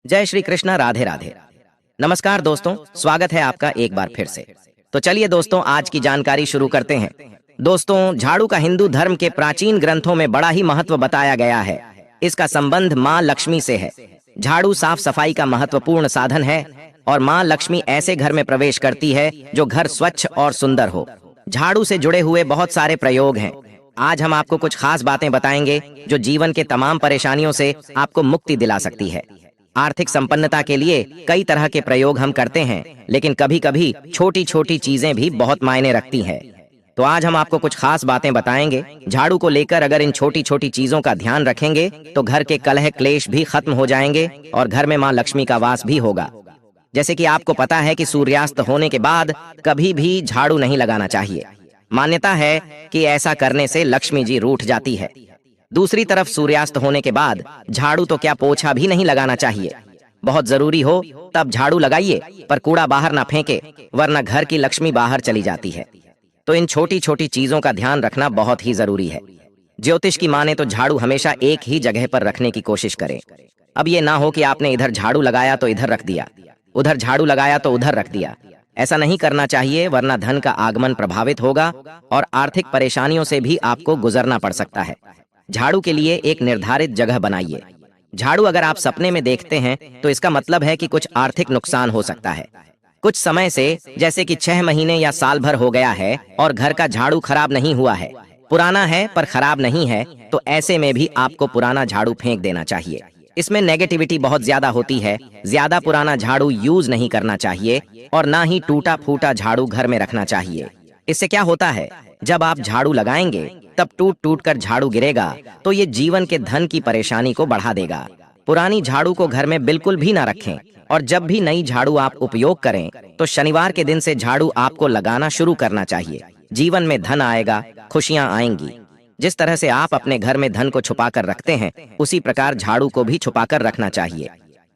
जय श्री कृष्णा। राधे राधे। नमस्कार दोस्तों, स्वागत है आपका एक बार फिर से। तो चलिए दोस्तों, आज की जानकारी शुरू करते हैं। दोस्तों, झाड़ू का हिंदू धर्म के प्राचीन ग्रंथों में बड़ा ही महत्व बताया गया है। इसका संबंध माँ लक्ष्मी से है। झाड़ू साफ सफाई का महत्वपूर्ण साधन है और माँ लक्ष्मी ऐसे घर में प्रवेश करती है जो घर स्वच्छ और सुंदर हो। झाड़ू से जुड़े हुए बहुत सारे प्रयोग हैं। आज हम आपको कुछ खास बातें बताएंगे जो जीवन के तमाम परेशानियों से आपको मुक्ति दिला सकती है। आर्थिक संपन्नता के लिए कई तरह के प्रयोग हम करते हैं, लेकिन कभी कभी छोटी छोटी चीजें भी बहुत मायने रखती हैं। तो आज हम आपको कुछ खास बातें बताएंगे झाड़ू को लेकर। अगर इन छोटी छोटी चीजों का ध्यान रखेंगे तो घर के कलह क्लेश भी खत्म हो जाएंगे और घर में माँ लक्ष्मी का वास भी होगा। जैसे कि आपको पता है कि सूर्यास्त होने के बाद कभी भी झाड़ू नहीं लगाना चाहिए। मान्यता है कि ऐसा करने से लक्ष्मी जी रूठ जाती है। दूसरी तरफ सूर्यास्त होने के बाद झाड़ू तो क्या, पोछा भी नहीं लगाना चाहिए। बहुत जरूरी हो तब झाड़ू लगाइए, पर कूड़ा बाहर ना फेंके, वरना घर की लक्ष्मी बाहर चली जाती है। तो इन छोटी छोटी चीजों का ध्यान रखना बहुत ही जरूरी है। ज्योतिष की माने तो झाड़ू हमेशा एक ही जगह पर रखने की कोशिश करें। अब ये ना हो कि आपने इधर झाड़ू लगाया तो इधर रख दिया, उधर झाड़ू लगाया तो उधर रख दिया। ऐसा नहीं करना चाहिए, वरना धन का आगमन प्रभावित होगा और आर्थिक परेशानियों से भी आपको गुजरना पड़ सकता है। झाड़ू के लिए एक निर्धारित जगह बनाइए। झाड़ू अगर आप सपने में देखते हैं तो इसका मतलब है कि कुछ आर्थिक नुकसान हो सकता है। कुछ समय से, जैसे कि 6 महीने या साल भर हो गया है और घर का झाड़ू खराब नहीं हुआ है, पुराना है पर खराब नहीं है, तो ऐसे में भी आपको पुराना झाड़ू फेंक देना चाहिए। इसमें नेगेटिविटी बहुत ज्यादा होती है। ज्यादा पुराना झाड़ू यूज नहीं करना चाहिए और ना ही टूटा फूटा झाड़ू घर में रखना चाहिए। इससे क्या होता है, जब आप झाड़ू लगाएंगे तब टूट टूट कर झाड़ू गिरेगा, तो ये जीवन के धन की परेशानी को बढ़ा देगा। पुरानी झाड़ू को घर में बिल्कुल भी ना रखें और जब भी नई झाड़ू आप उपयोग करें तो शनिवार के दिन से झाड़ू आपको लगाना शुरू करना चाहिए। जीवन में धन आएगा, खुशियां आएंगी। जिस तरह से आप अपने घर में धन को छुपा कर रखते हैं, उसी प्रकार झाड़ू को भी छुपा कर रखना चाहिए।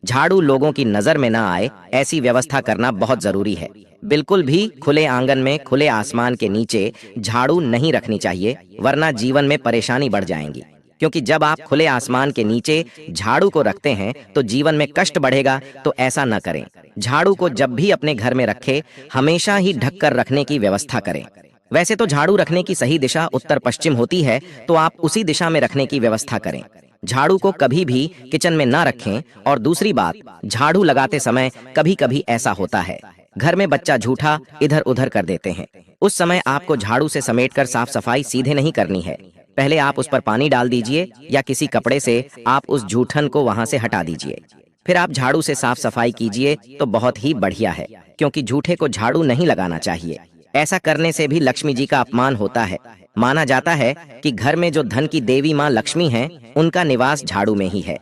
झाड़ू लोगों की नजर में ना आए, ऐसी व्यवस्था करना बहुत जरूरी है। बिल्कुल भी खुले आंगन में खुले आसमान के नीचे झाड़ू नहीं रखनी चाहिए, वरना जीवन में परेशानी बढ़ जाएंगी। क्योंकि जब आप खुले आसमान के नीचे झाड़ू को रखते हैं तो जीवन में कष्ट बढ़ेगा, तो ऐसा न करें। झाड़ू को जब भी अपने घर में रखें, हमेशा ही ढक कर रखने की व्यवस्था करें। वैसे तो झाड़ू रखने की सही दिशा उत्तर पश्चिम होती है, तो आप उसी दिशा में रखने की व्यवस्था करें। झाड़ू को कभी भी किचन में ना रखें। और दूसरी बात, झाड़ू लगाते समय कभी कभी ऐसा होता है, घर में बच्चा झूठा इधर उधर कर देते हैं। उस समय आपको झाड़ू से समेटकर साफ सफाई सीधे नहीं करनी है। पहले आप उस पर पानी डाल दीजिए या किसी कपड़े से आप उस जूठन को वहां से हटा दीजिए। फिर आप झाड़ू से साफ सफाई कीजिए तो बहुत ही बढ़िया है, क्योंकि झूठे को झाड़ू नहीं लगाना चाहिए। ऐसा करने से भी लक्ष्मी जी का अपमान होता है। माना जाता है कि घर में जो धन की देवी माँ लक्ष्मी हैं, उनका निवास झाड़ू में ही है।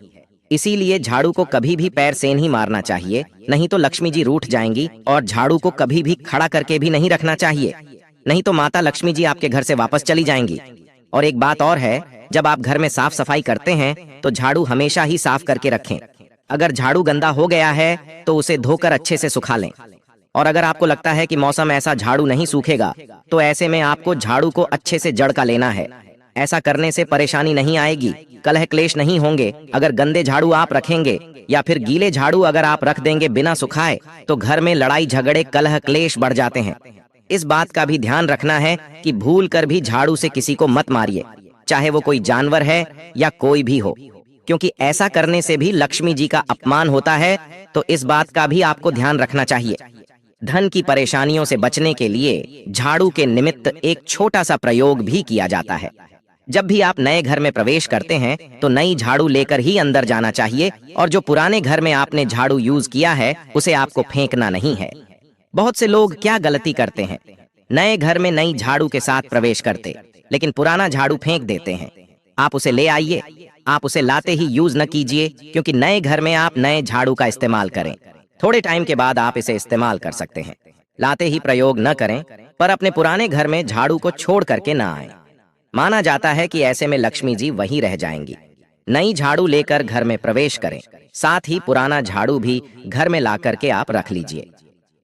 इसीलिए झाड़ू को कभी भी पैर से नहीं मारना चाहिए, नहीं तो लक्ष्मी जी रूठ जाएंगी। और झाड़ू को कभी भी खड़ा करके भी नहीं रखना चाहिए, नहीं तो माता लक्ष्मी जी आपके घर से वापस चली जाएंगी। और एक बात और है, जब आप घर में साफ सफाई करते हैं तो झाड़ू हमेशा ही साफ करके रखें। अगर झाड़ू गंदा हो गया है तो उसे धोकर अच्छे से सुखा लें। और अगर आपको लगता है कि मौसम ऐसा झाड़ू नहीं सूखेगा, तो ऐसे में आपको झाड़ू को अच्छे से जड़ का लेना है। ऐसा करने से परेशानी नहीं आएगी, कलह क्लेश नहीं होंगे। अगर गंदे झाड़ू आप रखेंगे या फिर गीले झाड़ू अगर आप रख देंगे बिना सुखाए, तो घर में लड़ाई झगड़े कलह क्लेश बढ़ जाते हैं। इस बात का भी ध्यान रखना है कि भूल कर भी झाड़ू से किसी को मत मारिए, चाहे वो कोई जानवर है या कोई भी हो, क्योंकि ऐसा करने से भी लक्ष्मी जी का अपमान होता है। तो इस बात का भी आपको ध्यान रखना चाहिए। धन की परेशानियों से बचने के लिए झाड़ू के निमित्त एक छोटा सा प्रयोग भी किया जाता है। जब भी आप नए घर में प्रवेश करते हैं तो नई झाड़ू लेकर ही अंदर जाना चाहिए, और जो पुराने घर में आपने झाड़ू यूज किया है उसे आपको फेंकना नहीं है। बहुत से लोग क्या गलती करते हैं, नए घर में नई झाड़ू के साथ प्रवेश करते, लेकिन पुराना झाड़ू फेंक देते हैं। आप उसे ले आइए, आप उसे लाते ही यूज न कीजिए, क्योंकि नए घर में आप नए झाड़ू का इस्तेमाल करें। थोड़े टाइम के बाद आप इसे इस्तेमाल कर सकते हैं। लाते ही प्रयोग न करें, पर अपने पुराने घर में झाड़ू को छोड़ करके ना आए। माना जाता है कि ऐसे में लक्ष्मी जी वहीं रह जाएंगी। नई झाड़ू लेकर घर में प्रवेश करें, साथ ही पुराना झाड़ू भी घर में ला करके आप रख लीजिए।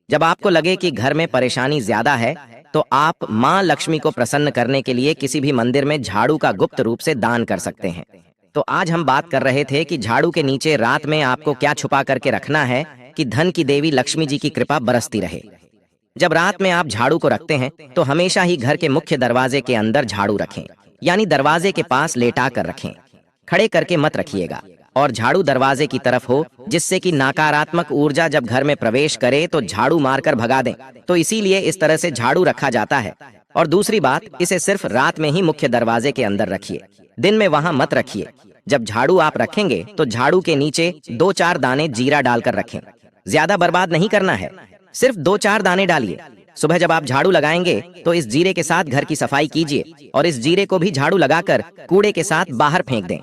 जब आपको लगे कि घर में परेशानी ज्यादा है, तो आप माँ लक्ष्मी को प्रसन्न करने के लिए किसी भी मंदिर में झाड़ू का गुप्त रूप से दान कर सकते हैं। तो आज हम बात कर रहे थे कि झाड़ू के नीचे रात में आपको क्या छुपा करके रखना है कि धन की देवी लक्ष्मी जी की कृपा बरसती रहे। जब रात में आप झाड़ू को रखते हैं तो हमेशा ही घर के मुख्य दरवाजे के अंदर झाड़ू रखें, यानी दरवाजे के पास लेटा कर रखें। खड़े करके मत रखिएगा और झाड़ू दरवाजे की तरफ हो, जिससे कि नकारात्मक ऊर्जा जब घर में प्रवेश करे तो झाड़ू मारकर भगा दें। तो इसीलिए इस तरह से झाड़ू रखा जाता है। और दूसरी बात, इसे सिर्फ रात में ही मुख्य दरवाजे के अंदर रखिए, दिन में वहां मत रखिए। जब झाड़ू आप रखेंगे तो झाड़ू के नीचे 2-4 दाने जीरा डालकर रखें। ज्यादा बर्बाद नहीं करना है, सिर्फ 2-4 दाने डालिए। सुबह जब आप झाड़ू लगाएंगे तो इस जीरे के साथ घर की सफाई कीजिए और इस जीरे को भी झाड़ू लगाकर कूड़े के साथ बाहर फेंक दें।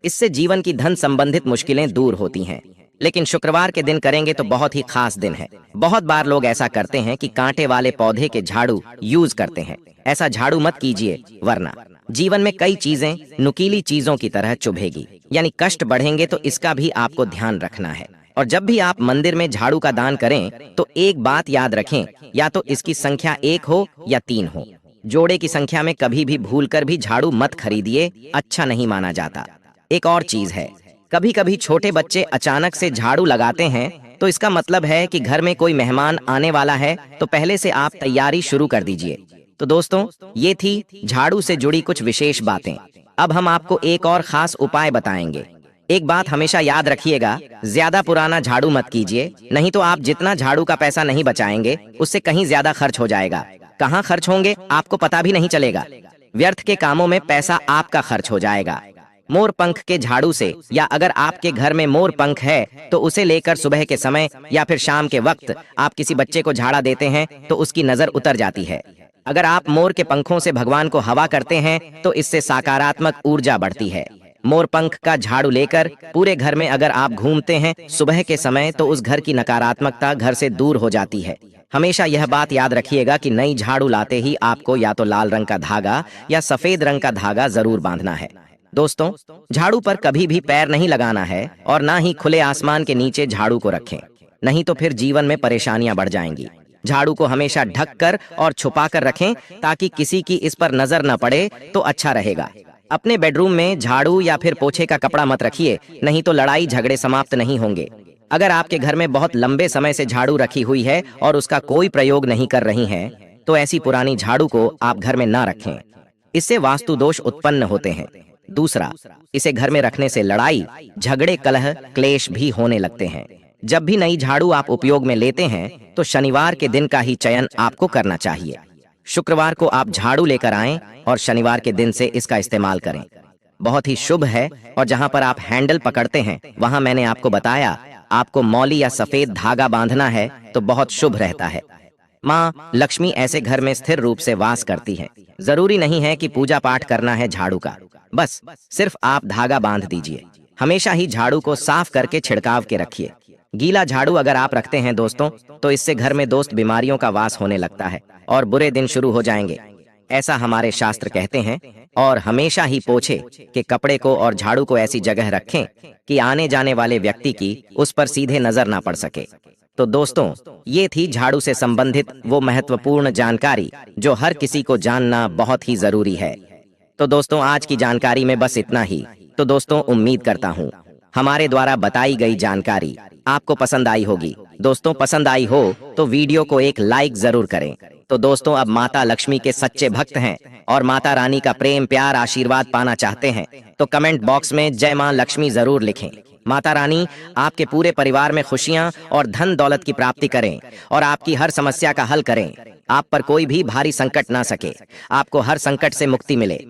इससे जीवन की धन संबंधित मुश्किलें दूर होती हैं। लेकिन शुक्रवार के दिन करेंगे तो बहुत ही खास दिन है। बहुत बार लोग ऐसा करते हैं कि कांटे वाले पौधे के झाड़ू यूज करते हैं। ऐसा झाड़ू मत कीजिए, वरना जीवन में कई चीजें नुकीली चीजों की तरह चुभेगी, यानी कष्ट बढ़ेंगे। तो इसका भी आपको ध्यान रखना है। और जब भी आप मंदिर में झाड़ू का दान करें तो एक बात याद रखें, या तो इसकी संख्या 1 हो या 3 हो। जोड़े की संख्या में कभी भी भूलकर भी झाड़ू मत खरीदिए, अच्छा नहीं माना जाता। एक और चीज है, कभी कभी छोटे बच्चे अचानक से झाड़ू लगाते हैं तो इसका मतलब है कि घर में कोई मेहमान आने वाला है, तो पहले से आप तैयारी शुरू कर दीजिए। तो दोस्तों, ये थी झाड़ू से जुड़ी कुछ विशेष बातें। अब हम आपको एक और खास उपाय बताएंगे। एक बात हमेशा याद रखिएगा, ज्यादा पुराना झाड़ू मत कीजिए, नहीं तो आप जितना झाड़ू का पैसा नहीं बचाएंगे उससे कहीं ज्यादा खर्च हो जाएगा। कहाँ खर्च होंगे आपको पता भी नहीं चलेगा। व्यर्थ के कामों में पैसा आपका खर्च हो जाएगा। मोर पंख के झाड़ू से, या अगर आपके घर में मोर पंख है तो उसे लेकर सुबह के समय या फिर शाम के वक्त आप किसी बच्चे को झाड़ा देते हैं तो उसकी नजर उतर जाती है। अगर आप मोर के पंखों से भगवान को हवा करते हैं तो इससे सकारात्मक ऊर्जा बढ़ती है। मोर पंख का झाड़ू लेकर पूरे घर में अगर आप घूमते हैं सुबह के समय तो उस घर की नकारात्मकता घर से दूर हो जाती है। हमेशा यह बात याद रखिएगा कि नई झाड़ू लाते ही आपको या तो लाल रंग का धागा या सफेद रंग का धागा जरूर बांधना है। दोस्तों, झाड़ू पर कभी भी पैर नहीं लगाना है और ना ही खुले आसमान के नीचे झाड़ू को रखें, नहीं तो फिर जीवन में परेशानियां बढ़ जाएंगी। झाड़ू को हमेशा ढक कर और छुपा कर रखें ताकि किसी की इस पर नजर न पड़े तो अच्छा रहेगा। अपने बेडरूम में झाड़ू या फिर पोछे का कपड़ा मत रखिए, नहीं तो लड़ाई झगड़े समाप्त नहीं होंगे। अगर आपके घर में बहुत लंबे समय से झाड़ू रखी हुई है और उसका कोई प्रयोग नहीं कर रही हैं, तो ऐसी पुरानी झाड़ू को आप घर में ना रखें, इससे वास्तु दोष उत्पन्न होते हैं। दूसरा, इसे घर में रखने से लड़ाई झगड़े कलह क्लेश भी होने लगते हैं। जब भी नई झाड़ू आप उपयोग में लेते हैं तो शनिवार के दिन का ही चयन आपको करना चाहिए। शुक्रवार को आप झाड़ू लेकर आएं और शनिवार के दिन से इसका इस्तेमाल करें, बहुत ही शुभ है। और जहां पर आप हैंडल पकड़ते हैं वहां मैंने आपको बताया आपको मौली या सफेद धागा बांधना है तो बहुत शुभ रहता है। माँ लक्ष्मी ऐसे घर में स्थिर रूप से वास करती है। जरूरी नहीं है कि पूजा पाठ करना है झाड़ू का, बस सिर्फ आप धागा बांध दीजिए। हमेशा ही झाड़ू को साफ करके छिड़काव के रखिए। गीला झाड़ू अगर आप रखते हैं दोस्तों तो इससे घर में दोस्त बीमारियों का वास होने लगता है और बुरे दिन शुरू हो जाएंगे, ऐसा हमारे शास्त्र कहते हैं। और हमेशा ही पोछे के कपड़े को और झाड़ू को ऐसी जगह रखें कि आने जाने वाले व्यक्ति की उस पर सीधे नजर ना पड़ सके। तो दोस्तों, ये थी झाड़ू से संबंधित वो महत्वपूर्ण जानकारी जो हर किसी को जानना बहुत ही जरूरी है। तो दोस्तों, आज की जानकारी में बस इतना ही। तो दोस्तों, उम्मीद करता हूँ हमारे द्वारा बताई गई जानकारी आपको पसंद आई होगी। दोस्तों, पसंद आई हो तो वीडियो को एक लाइक जरूर करें। तो दोस्तों, अब माता लक्ष्मी के सच्चे भक्त हैं और माता रानी का प्रेम प्यार आशीर्वाद पाना चाहते हैं तो कमेंट बॉक्स में जय मां लक्ष्मी जरूर लिखें। माता रानी आपके पूरे परिवार में खुशियां और धन दौलत की प्राप्ति करें और आपकी हर समस्या का हल करें। आप पर कोई भी भारी संकट ना सके, आपको हर संकट से मुक्ति मिले।